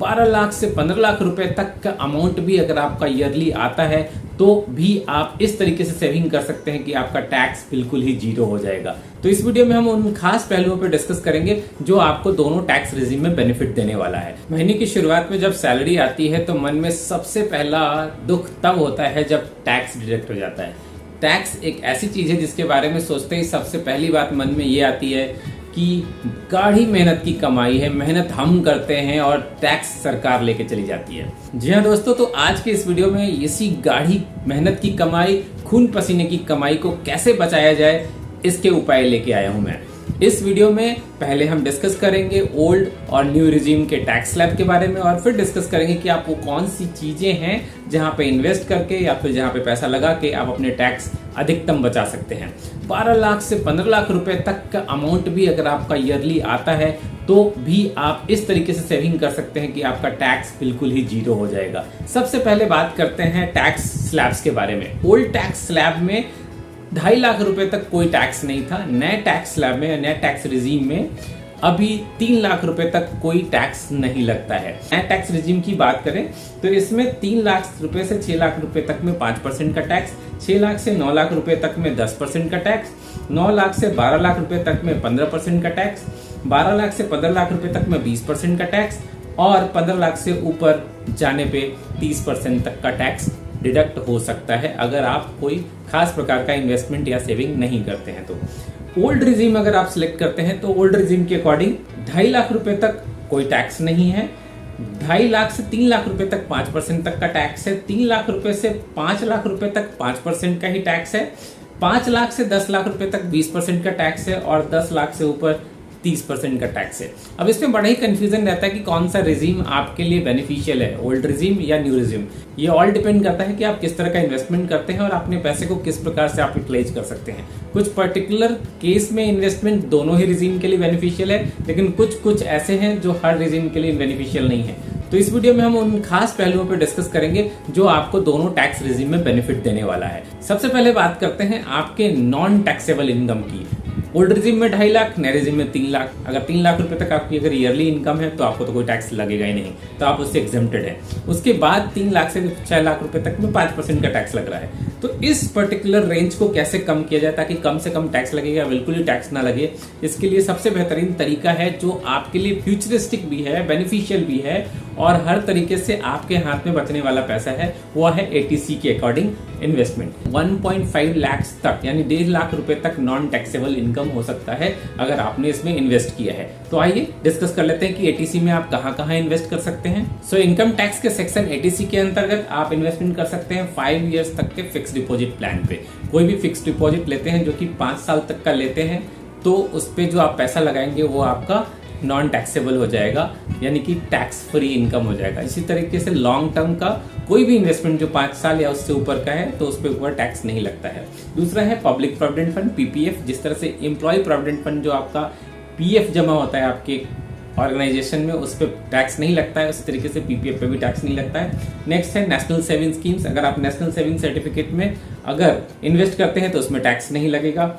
12 लाख से 15 लाख रुपए तक का अमाउंट भी अगर आपका ईयरली आता है तो भी आप इस तरीके से सेविंग कर सकते हैं कि आपका टैक्स बिल्कुल ही जीरो हो जाएगा। तो इस वीडियो में हम उन खास पहलुओं पर डिस्कस करेंगे जो आपको दोनों टैक्स रेजिम में बेनिफिट देने वाला है। महीने की शुरुआत में जब सैलरी आती है तो मन में सबसे पहला दुख तब होता है जब टैक्स डिडक्ट हो जाता है। टैक्स एक ऐसी चीज है जिसके बारे में सोचते ही सबसे पहली बात मन में ये आती है कि गाढ़ी मेहनत की कमाई है, मेहनत हम करते हैं और टैक्स सरकार लेके चली जाती है। जी हाँ दोस्तों, तो आज के इस वीडियो में इसी गाढ़ी मेहनत की कमाई, खून पसीने की कमाई को कैसे बचाया जाए इसके उपाय लेके आया हूं मैं। इस वीडियो में पहले हम डिस्कस करेंगे ओल्ड और न्यू रिजीम के टैक्स स्लैब के बारे में और फिर डिस्कस करेंगे कि आप वो कौन सी चीजें हैं जहां पे इन्वेस्ट करके या फिर जहां पे पैसा लगा के आप अपने टैक्स अधिकतम बचा सकते हैं। 12 लाख से 15 लाख रुपए तक का अमाउंट भी अगर आपका ईयरली आता है तो भी आप इस तरीके से सेविंग कर सकते हैं कि आपका टैक्स बिल्कुल ही जीरो हो जाएगा। सबसे पहले बात करते हैं टैक्स स्लैब्स के बारे में। ओल्ड टैक्स स्लैब में 2.5 लाख रुपए तक कोई टैक्स नहीं था। नए टैक्स स्लैब में, नए टैक्स रिजीम में अभी 3 लाख रुपए तक कोई टैक्स नहीं लगता है। नए टैक्स रिजीम की बात करें तो इसमें 3 लाख रुपए से 6 लाख रुपए तक में 5% का टैक्स, 6 लाख से 9 लाख रुपए तक में 10% का टैक्स, 9 लाख से 12 लाख रुपए तक में 15% का टैक्स, 12 लाख से 15 लाख रुपए तक में 20% का टैक्स और 15 लाख से ऊपर जाने पे 30% तक का टैक्स डिडक्ट हो सकता है अगर आप कोई खास प्रकार का इन्वेस्टमेंट या सेविंग नहीं करते हैं। तो ओल्ड रिजीम अगर आप सिलेक्ट करते हैं तो ओल्ड रिजीम के अकॉर्डिंग 2.5 लाख रुपए तक कोई टैक्स नहीं है। 2.5 लाख से 3 लाख रुपए तक 5% तक का टैक्स है। 3 लाख रुपए से 5 लाख रुपए तक 5% का ही टैक्स है। 5 लाख से 10 लाख रुपए तक 20% का टैक्स है और 10 लाख से ऊपर 30% का टैक्स है। अब इसमें बड़ा ही कंफ्यूजन रहता है कि कौन सा रिजीम आपके लिए बेनिफिशियल है, ओल्ड रिजीम या न्यू रिजीम। ये ऑल डिपेंड करता है कि आप किस तरह का इन्वेस्टमेंट करते हैं और अपने पैसे को किस प्रकार से आप यूटिलाइज कर सकते हैं। कुछ पर्टिकुलर केस में इन्वेस्टमेंट दोनों ही रिजीम के लिए बेनिफिशियल है, लेकिन कुछ ऐसे हैं जो हर रिजीम के लिए बेनिफिशियल नहीं है। तो इस वीडियो में हम उन खास पहलुओं पर डिस्कस करेंगे जो आपको दोनों टैक्स रिजीम में बेनिफिट देने वाला है। सबसे पहले बात करते हैं आपके नॉन टैक्सेबल इनकम की। ओल्ड रिजीम में 2.5 लाख, नए रिजीम में 3 लाख। अगर 3 लाख रुपए तक आपकी अगर ईयरली इनकम है तो आपको तो कोई टैक्स लगेगा ही नहीं, तो आप उससे एग्जेम्प्टेड है। उसके बाद 3 लाख से 6 लाख रुपए तक में 5% का टैक्स लग रहा है। तो इस पर्टिकुलर रेंज को कैसे कम किया जाए ताकि कम से कम टैक्स लगेगा, बिल्कुल ही टैक्स ना लगे, इसके लिए सबसे बेहतरीन तरीका है जो आपके लिए फ्यूचरिस्टिक भी है, बेनिफिशियल भी है और हर तरीके से आपके हाथ में बचने वाला पैसा है, वो है एटीसी के अकॉर्डिंग इन्वेस्टमेंट। 1.5 लाख तक यानी 1.5 लाख रुपए तक नॉन टैक्सेबल इनकम हो सकता है अगर आपने इसमें इन्वेस्ट किया है। तो आइए डिस्कस कर लेते हैं कि एटीसी में आप कहां कहां इन्वेस्ट कर सकते हैं। सो इनकम टैक्स के सेक्शन एटीसी के अंतर्गत आप इन्वेस्टमेंट कर सकते हैं 5 इयर्स तक के फिक्स डिपॉजिट प्लान पे। कोई भी फिक्स डिपॉजिट लेते हैं जो कि 5 साल तक का लेते हैं तो उस पे जो आप पैसा लगाएंगे वो आपका नॉन टैक्सेबल हो जाएगा, यानी कि टैक्स फ्री इनकम हो जाएगा। इसी तरीके से लॉन्ग टर्म का कोई भी इन्वेस्टमेंट जो 5 साल या उससे ऊपर का है तो उस पर ऊपर टैक्स नहीं लगता है। दूसरा है पब्लिक प्रोविडेंट फंड, पीपीएफ। जिस तरह से एम्प्लॉय प्रोविडेंट फंड जो आपका पीएफ जमा होता है आपके ऑर्गेनाइजेशन में, उस पर टैक्स नहीं लगता है, उसी तरीके से पीपीएफ पे भी टैक्स नहीं लगता है। नेक्स्ट है नेशनल सेविंग स्कीम्स। अगर आप नेशनल सेविंग सर्टिफिकेट में अगर इन्वेस्ट करते हैं तो उसमें टैक्स नहीं लगेगा।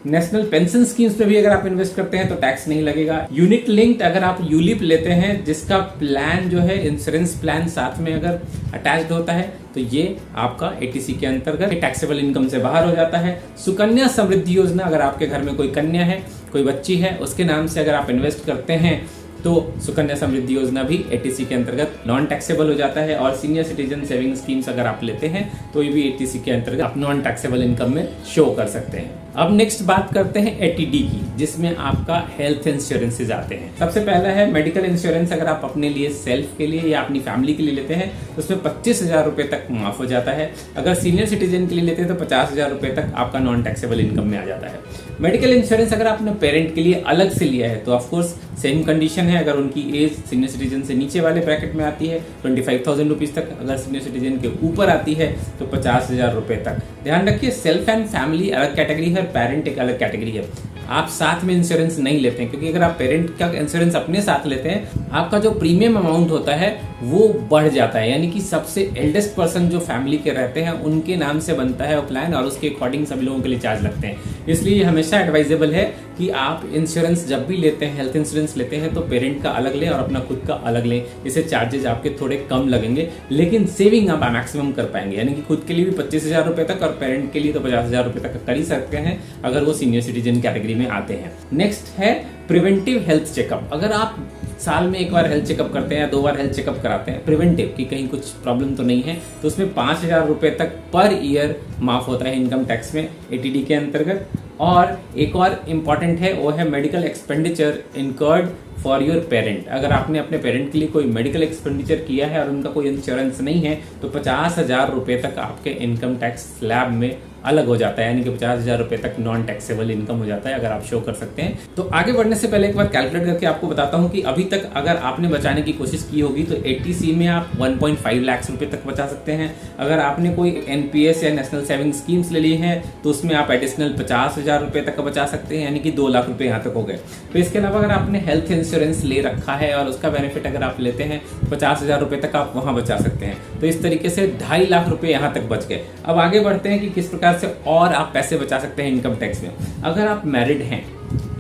नेशनल पेंशन स्कीम्स पे भी अगर आप इन्वेस्ट करते हैं तो टैक्स नहीं लगेगा। यूनिट लिंक्ड अगर आप यूलिप लेते हैं जिसका प्लान जो है इंश्योरेंस प्लान साथ में अगर अटैच्ड होता है तो ये आपका एटीसी के अंतर्गत टैक्सेबल इनकम से बाहर हो जाता है। सुकन्या समृद्धि योजना, अगर आपके घर में कोई कन्या है, कोई बच्ची है, उसके नाम से अगर आप इन्वेस्ट करते हैं तो सुकन्या समृद्धि योजना भी एटीसी के अंतर्गत नॉन टैक्सेबल हो जाता है। और सीनियर सिटीजन सेविंग स्कीम्स अगर आप लेते हैं तो ये भी एटीसी के अंतर्गत आप नॉन टैक्सेबल इनकम में शो कर सकते हैं। अब नेक्स्ट बात करते हैं एटीडी की, जिसमें आपका हेल्थ इंश्योरेंसेज आते हैं। सबसे पहला है मेडिकल इंश्योरेंस। अगर आप अपने लिए सेल्फ के लिए या अपनी फैमिली के लिए लेते हैं तो उसमें 25,000 रुपए तक माफ हो जाता है। अगर सीनियर सिटीजन के लिए लेते हैं तो 50,000 रुपए तक आपका नॉन टैक्सेबल इनकम में आ जाता है। मेडिकल इंश्योरेंस अगर आपने पेरेंट के लिए अलग से लिया है तो ऑफकोर्स सेम कंडीशन है। अगर उनकी एज सीनियर सिटीजन से नीचे वाले ब्रैकेट में आती है 25,000 रुपीज तक, अगर सीनियर सिटीजन के ऊपर आती है तो 50,000 रुपए तक। ध्यान रखिए सेल्फ एंड फैमिली अलग कैटेगरी है, पेरेंट एक अलग कैटेगरी है। आप साथ में इंश्योरेंस नहीं लेते हैं, क्योंकि अगर आप पेरेंट का इंश्योरेंस अपने साथ लेते हैं आपका जो प्रीमियम अमाउंट होता है वो बढ़ जाता है, यानी कि सबसे एल्डेस्ट पर्सन जो फैमिली के रहते हैं उनके नाम से बनता है वो प्लान और उसके अकॉर्डिंग सभी लोगों के लिए चार्ज लगते हैं। इसलिए हमेशा एडवाइजेबल है कि आप इंश्योरेंस जब भी लेते हैं, हेल्थ इंश्योरेंस लेते हैं तो पेरेंट का अलग लें और अपना खुद का अलग लें। इससे चार्जेस आपके थोड़े कम लगेंगे, लेकिन सेविंग आप मैक्सिमम कर पाएंगे, यानी कि खुद के लिए भी 25,000 रुपए तक और पेरेंट के लिए तो 50,000 रुपए तक कर ही सकते हैं अगर वो सीनियर सिटीजन कैटेगरी में आते हैं। नेक्स्ट है प्रिवेंटिव हेल्थ चेकअप। अगर आप साल में एक बार हेल्थ चेकअप करते हैं या 2 बार हेल्थ चेकअप कराते हैं प्रिवेंटिव कि कहीं कुछ प्रॉब्लम तो नहीं है, तो उसमें 5,000 रुपए तक पर ईयर माफ होता है इनकम टैक्स में एटीडी के अंतर्गत। और एक और इम्पॉर्टेंट है वो है medical expenditure incurred for your parent. अगर आपने अपने पेरेंट के लिए कोई मेडिकल एक्सपेंडिचर किया है और उनका कोई इंश्योरेंस नहीं है तो 50,000 रुपए तक आपके इनकम टैक्स स्लैब में अलग हो जाता है, यानी कि 50,000 रुपए तक नॉन टैक्सेबल इनकम हो जाता है अगर आप शो कर सकते हैं। तो आगे बढ़ने से पहले एक बार कैलकुलेट करके आपको बताता हूं कि अभी तक अगर आपने बचाने की कोशिश की होगी तो 80C में आप 1.5 लाख रुपए तक बचा सकते हैं। अगर आपने कोई एनपीएस या नेशनल सेविंग स्कीम्स ले ली है तो उसमें आप एडिशनल 50,000 रुपए तक का बचा सकते हैं, यानी कि 2 लाख रुपए यहाँ तक हो गए। तो इसके अलावा अगर आपने हेल्थ इंश्योरेंस ले रखा है और उसका बेनिफिट अगर आप लेते हैं 50,000 रुपए तक आप वहां बचा सकते हैं। तो इस तरीके से 2.5 लाख रुपए यहाँ तक बच गए। अब आगे बढ़ते हैं कि किस प्रकार से और आप पैसे बचा सकते हैं इनकम टैक्स में। अगर आप मैरिड हैं,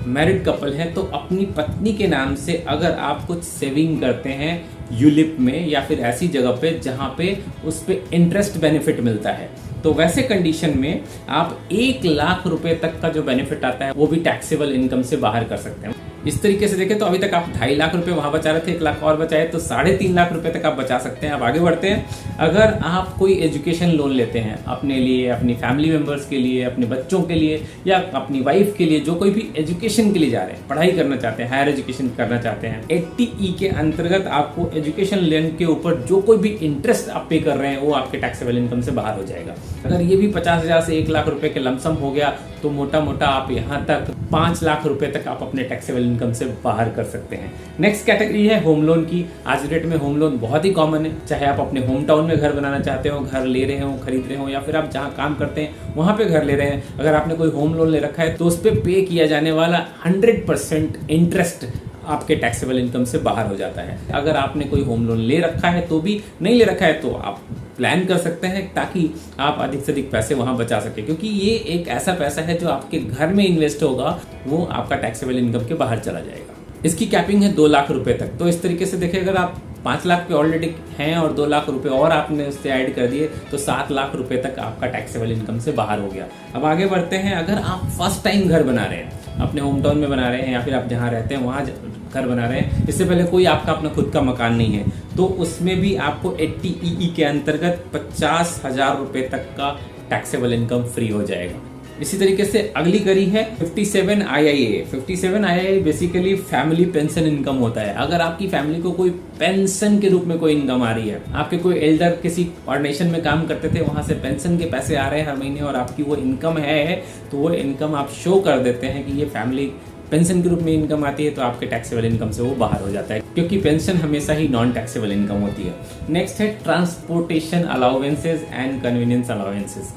मैरिड कपल है, तो अपनी पत्नी के नाम से अगर आप कुछ सेविंग करते हैं यूलिप में या फिर ऐसी जगह पे जहां पे उस पे इंटरेस्ट बेनिफिट मिलता है, तो वैसे कंडीशन में आप 1 लाख रुपए तक का जो बेनिफिट आता है वो भी टैक्सेबल इनकम से बाहर कर सकते हैं। इस तरीके से देखें तो अभी तक आप 2.5 लाख रुपए वहां बचा रहे थे, 1 लाख और बचाए तो 3.5 लाख रुपए तक आप बचा सकते हैं। अब आगे बढ़ते हैं। अगर आप कोई एजुकेशन लोन लेते हैं अपने लिए, अपनी फैमिली मेंबर्स के लिए, अपने बच्चों के लिए या अपनी वाइफ के लिए, जो कोई भी एजुकेशन के लिए जा रहे हैं, पढ़ाई करना चाहते हैं, हायर एजुकेशन करना चाहते हैं, 80E के अंतर्गत आपको एजुकेशन लोन के ऊपर जो कोई भी इंटरेस्ट आप पे कर रहे हैं वो आपके टैक्सेबल इनकम से बाहर हो जाएगा। अगर ये भी 50,000 से 1 लाख रुपए के लमसम हो गया तो मोटा मोटा आप यहाँ तक 5 लाख रुपए तक आप अपने टैक्सेबल इनकम से बाहर कर सकते हैं। नेक्स्ट कैटेगरी है होम लोन की। आज डेट में होम लोन बहुत ही कॉमन है, चाहे आप अपने होम टाउन में घर बनाना चाहते हो, घर ले रहे हो, खरीद रहे हो, या फिर आप जहाँ काम करते हैं वहां पे घर ले रहे हैं। अगर आपने कोई होम लोन ले रखा है तो उस पर पे किया जाने वाला 100% इंटरेस्ट आपके टैक्सेबल इनकम से बाहर हो जाता है। अगर आपने कोई होम लोन ले रखा है तो भी, नहीं ले रखा है तो आप प्लान कर सकते हैं ताकि आप अधिक से अधिक पैसे वहां बचा सके, क्योंकि ये एक ऐसा पैसा है जो आपके घर में इन्वेस्ट होगा, वो आपका टैक्सेबल इनकम के बाहर चला जाएगा। इसकी कैपिंग है 2 लाख रुपए तक। तो इस तरीके से देखिए, अगर आप 5 लाख पे ऑलरेडी हैं और 2 लाख रुपए और आपने उससे ऐड कर दिए तो 7 लाख रुपए तक आपका टैक्सेबल इनकम से बाहर हो गया। अब आगे बढ़ते हैं। अगर आप फर्स्ट टाइम घर बना रहे हैं, अपने होम टाउन में बना रहे हैं या फिर आप जहाँ रहते हैं वहाँ घर बना रहे हैं, इससे पहले कोई आपका अपना खुद का मकान नहीं है, तो उसमें भी आपको 80EE के अंतर्गत 50,000 रुपए तक का टैक्सेबल इनकम फ्री हो जाएगा। इसी तरीके से अगली कड़ी है 57II। 57II basically family pension income होता है। अगर आपकी फैमिली को कोई पेंशन के रूप में कोई इनकम आ रही है, आपके कोई एल्डर किसी ऑर्गेनाइजेशन में काम करते थे, वहां से पेंशन के पैसे आ रहे हैं हर महीने और आपकी वो इनकम है, तो वो इनकम आप शो कर देते हैं कि ये फैमिली पेंशन के रूप में इनकम आती है, तो आपके टैक्सेबल इनकम से वो बाहर हो जाता है, क्योंकि पेंशन हमेशा ही नॉन टैक्सेबल इनकम होती है। नेक्स्ट है transportation allowances and convenience allowances.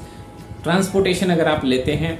Transportation अगर आप लेते हैं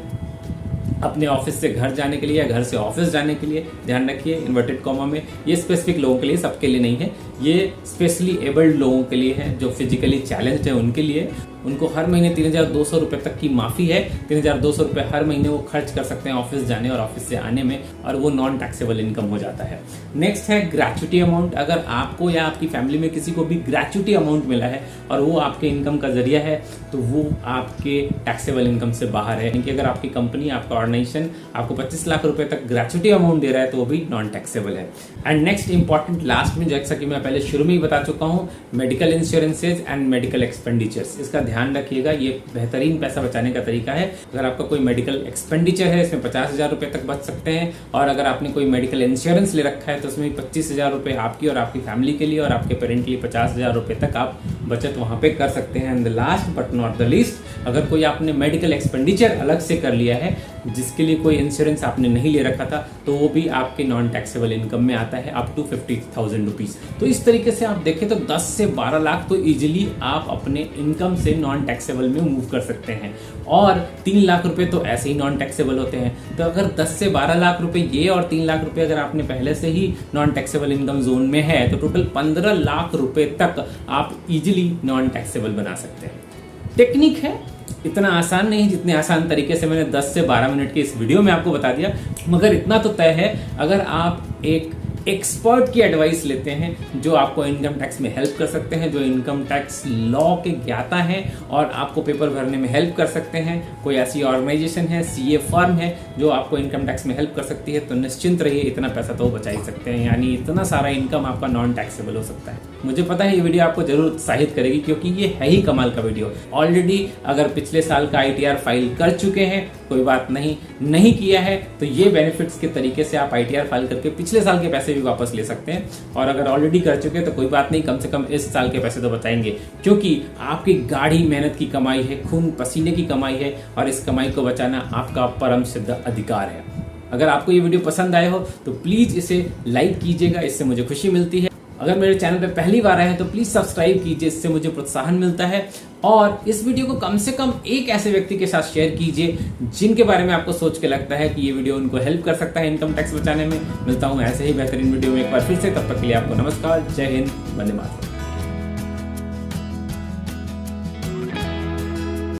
अपने ऑफिस से घर जाने के लिए या घर से ऑफिस जाने के लिए, ध्यान रखिए इन्वर्टेड कॉमा में, ये स्पेसिफिक लोगों के लिए, सबके लिए नहीं है, ये स्पेशली एबल्ड लोगों के लिए है, जो फिजिकली चैलेंज्ड है उनके लिए। उनको हर महीने 3,200 रुपए तक की माफी है। 3,200 रुपए हर महीने वो खर्च कर सकते हैं ऑफिस जाने और ऑफिस से आने में, और वो नॉन टैक्सेबल इनकम हो जाता है। नेक्स्ट है ग्रेच्युटी अमाउंट। अगर आपको या आपकी फैमिली में किसी को भी ग्रेच्युटी अमाउंट मिला है और वो आपके इनकम का जरिया है, तो वो आपके टैक्सेबल इनकम से बाहर है। क्योंकि अगर आपकी कंपनी, आपका ऑर्गेनाइजेशन आपको 25 लाख रुपए तक ग्रेच्युटी अमाउंट दे रहा है तो वो भी नॉन टैक्सेबल है। एंड नेक्स्ट इंपॉर्टेंट लास्ट में, जैसा कि मैं पहले शुरू में ही बता चुका हूँ, medical insurances and medical expenditures. इसका ध्यान रखिएगा, ये बेहतरीन पैसा बचाने का तरीका है। अगर आपका कोई मेडिकल एक्सपेंडिचर है, इसमें 50,000 रुपए तक बच सकते हैं, और अगर आपने कोई मेडिकल इंश्योरेंस ले रखा है तो उसमें 25,000 रुपए आपकी और आपकी फैमिली के लिए और आपके पेरेंट के लिए 50,000 रुपए तक आप बचत वहां पे कर सकते हैं। And last but not the least, अगर कोई आपने मेडिकल एक्सपेंडिचर अलग से कर लिया है, जिसके लिए कोई इंश्योरेंस आपने नहीं ले रखा था, तो वो भी आपके नॉन टैक्सेबल इनकम में आता है अप टू 50,000 रुपीज। तो इस तरीके से आप देखें तो 10 से 12 लाख तो इजिली आप अपने इनकम से नॉन टैक्सेबल में मूव कर सकते हैं, और 3 लाख रुपए तो ऐसे ही नॉन टैक्सेबल होते हैं। तो अगर 10 से 12 लाख रुपए ये और 3 लाख रुपए अगर आपने पहले से ही नॉन टैक्सेबल इनकम जोन में है, तो टोटल 15 लाख रुपए तक आप इजिली नॉन टैक्सेबल बना सकते हैं। टेक्निक है, इतना आसान नहीं जितने आसान तरीके से मैंने 10 से 12 मिनट की इस वीडियो में आपको बता दिया, मगर इतना तो तय है, अगर आप एक एक्सपर्ट की एडवाइस लेते हैं जो आपको इनकम टैक्स में हेल्प कर सकते हैं, जो इनकम टैक्स लॉ के ज्ञाता हैं और आपको पेपर भरने में हेल्प कर सकते हैं, कोई ऐसी ऑर्गेनाइजेशन है, सीए फर्म है जो आपको इनकम टैक्स में हेल्प कर सकती है, तो निश्चिंत रहिए, इतना पैसा तो बचा ही सकते हैं, यानी इतना सारा इनकम आपका नॉन टैक्सेबल हो सकता है। मुझे पता है ये वीडियो आपको जरूर उत्साहित करेगी, क्योंकि ये है ही कमाल का वीडियो। ऑलरेडी अगर पिछले साल का आईटीआर फाइल कर चुके हैं, कोई बात नहीं किया है तो ये बेनिफिट्स के तरीके से आप आईटीआर फाइल करके पिछले साल के पैसे भी वापस ले सकते हैं, और अगर ऑलरेडी कर चुके हैं तो कोई बात नहीं, कम से कम इस साल के पैसे तो बचाएंगे, क्योंकि आपकी गाढ़ी मेहनत की कमाई है, खून पसीने की कमाई है, और इस कमाई को बचाना आपका परम सिद्ध अधिकार है। अगर आपको ये वीडियो पसंद आए हो तो प्लीज इसे लाइक कीजिएगा, इससे मुझे खुशी मिलती है। अगर मेरे चैनल पे पहली बार आए हैं तो प्लीज सब्सक्राइब कीजिए, इससे मुझे प्रोत्साहन मिलता है, और इस वीडियो को कम से कम एक ऐसे व्यक्ति के साथ शेयर कीजिए जिनके बारे में आपको सोच के लगता है कि ये वीडियो उनको हेल्प कर सकता है इनकम टैक्स बचाने में। मिलता हूं ऐसे ही बेहतरीन वीडियो में एक बार फिर से, तब तक के लिए आपको नमस्कार, जय हिंद, वंदे मातरम।